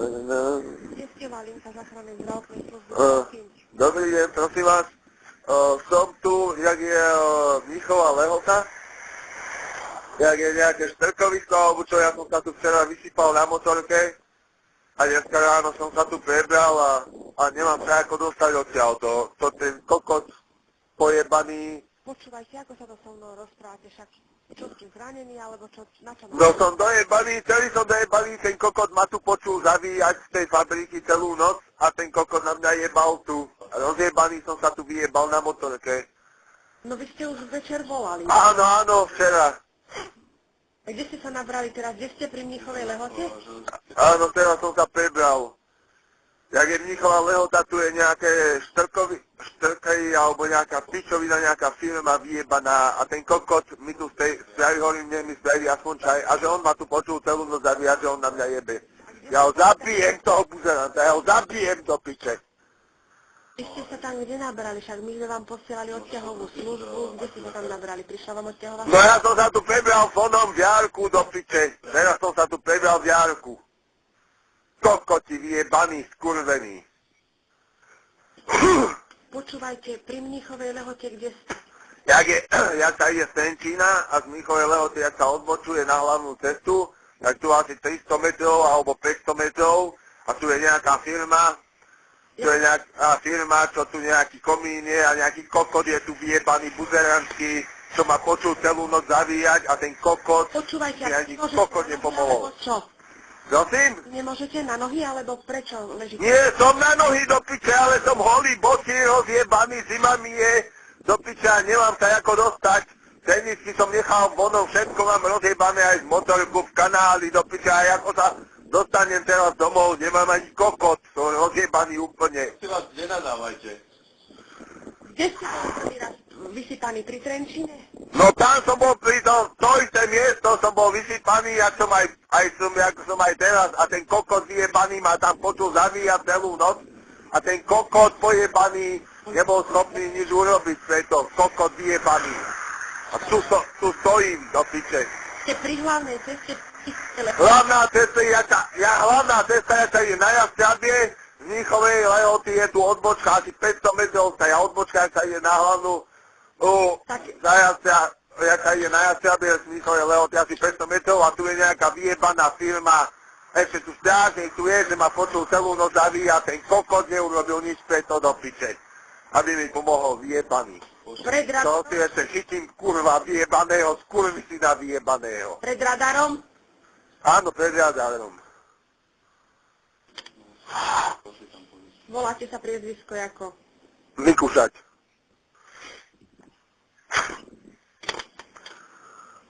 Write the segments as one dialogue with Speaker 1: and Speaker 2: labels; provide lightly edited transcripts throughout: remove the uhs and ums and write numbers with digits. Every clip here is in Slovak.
Speaker 1: Kde ste Valinka záchrannej zdravotnej služby?
Speaker 2: Dobrý deň, prosím vás. Som tu, jak je Mníchová Lehota, jak je nejaké štrkovisko, alebo čo, ja som sa tu včera vysypal na motorke a dneska ráno som sa tu prebral a nemám sa ako dostať odtiaľ. To ten kokot pojebaný.
Speaker 1: Počúvajte, ako sa to so mnou rozprávate, však čo ste zranení, alebo čo, na čo
Speaker 2: No som dojebaný, celý som dojebaný, ten kokot ma tu počul zavíjať z tej fabriky celú noc a ten kokot na mňa jebal tu. Rozjebaný som sa tu vyjebal na motorke.
Speaker 1: No vy ste už večer volali.
Speaker 2: Áno, áno, včera.
Speaker 1: A kde ste sa nabrali teraz? Kde ste pri Mníchovej Lehote?
Speaker 2: Áno, teraz som sa prebral. Jak je Mníchová Lehota, tu je nejaké štrky alebo nejaká pičovina, nejaká firma vyjebaná a ten kokot mi tu spraví, hovorím, mi spraví aspoň čaj a že on ma tu počul celú noc zavíjať, že on na mňa jebe. Ja ho zabijem toho buzeranta, ja ho zabijem do piče.
Speaker 1: Vy ste sa tam kde nabrali? Však my sme vám posielali odťahovú službu. Kde ste sa tam nabrali? Prišla vám odťahová služba?
Speaker 2: No ja som sa tu prebral fonom v Jarku do piče. Teraz som sa tu prebral v Jarku. Kokoti vyjebaný, skurvený.
Speaker 1: Počúvajte, pri Mníchovej Lehote, kde ste?
Speaker 2: Jak sa ide z Trenčína a z Mníchovej Lehoty, jak sa odbočuje na hlavnú cestu, tak tu asi 300 metrov alebo 500 metrov a tu je nejaká firma, čo tu nejaký komín je a nejaký kokot je tu vyjebaný buzeranský, čo ma počul celú noc zavíjať a ten kokot,
Speaker 1: Počúvajte,
Speaker 2: mi ani kokot nepomohol.
Speaker 1: Čo?
Speaker 2: Prosím?
Speaker 1: Nemôžete na nohy, alebo prečo ležíte?
Speaker 2: Nie, som na nohy do piče, ale som holý, bočí, rozjebaný, zima mi je do piče a nemám sa ako dostať. Tenisky som nechal vonou, všetko mám rozjebané aj z motorku v kanáli do piče a ako sa dostanem teraz domov, nemám ani kokot, som rozjebaný úplne.
Speaker 3: Si vás nenadávajte.
Speaker 1: Kde ste boli prvý raz vysypaní? Pri Trenčíne?
Speaker 2: No tam som bol pri to isté miesto, som bol vysypaný, jak som aj teraz a ten kokot vyjebaný ma tam počul zavíjať celú noc a ten kokot pojebaný nebol schopný nič urobiť preto, kokot vyjebaný. A tu stojím do piče.
Speaker 1: Ste pri hlavnej ceste?
Speaker 2: Hlavná cesta, jak sa ide na Jasťabie, z Mníchovej Lehoty je tu odbočka, asi 500 metrov sa odbočka, jak sa ide na hlavnú, jak sa ide na Jasťabie, z Mníchovej Lehoty asi 500 metrov a tu je nejaká vyjebaná firma, ešte tu strážnik tu je, že ma počul celú noc zavíjať, ten kokot neurobil nič preto do piče, aby mi pomohol vyjebaný. To si ešte chytím kurva vyjebaného, skurvisina vyjebaného.
Speaker 1: Pred radarom?
Speaker 2: Áno, pred radarom.
Speaker 1: Voláte sa priezvisko ako?
Speaker 2: Mikušať.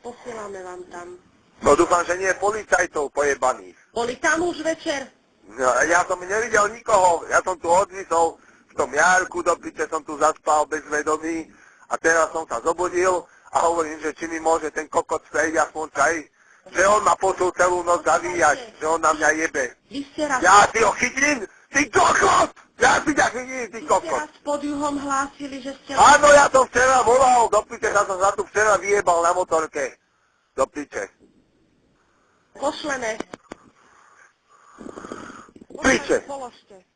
Speaker 1: Posielame vám tam.
Speaker 2: No dúfam, že nie policajtov pojebaných.
Speaker 1: Boli tam už večer?
Speaker 2: No, ja som nevidel nikoho, ja som tu odvisol v tom Jarku, do piče som tu zaspal bez vedomí a teraz som sa zobudil a hovorím, že či mi môže ten kokot spraviť aspoň čaj, že on ma počul celú noc zavíjať, že on na mňa jebe.
Speaker 1: Vy ste raz...
Speaker 2: Ja si ho chytím, ty kokot! Ja si ťa chytím, ty
Speaker 1: Vy ste
Speaker 2: kokot!
Speaker 1: raz pod juhom hlásili, že ste...
Speaker 2: Áno, ja som včera volal, do piče, ja som sa tu včera vyjebal na motorke. Do piče.
Speaker 1: Pošleme.
Speaker 2: Piče.
Speaker 1: Položte.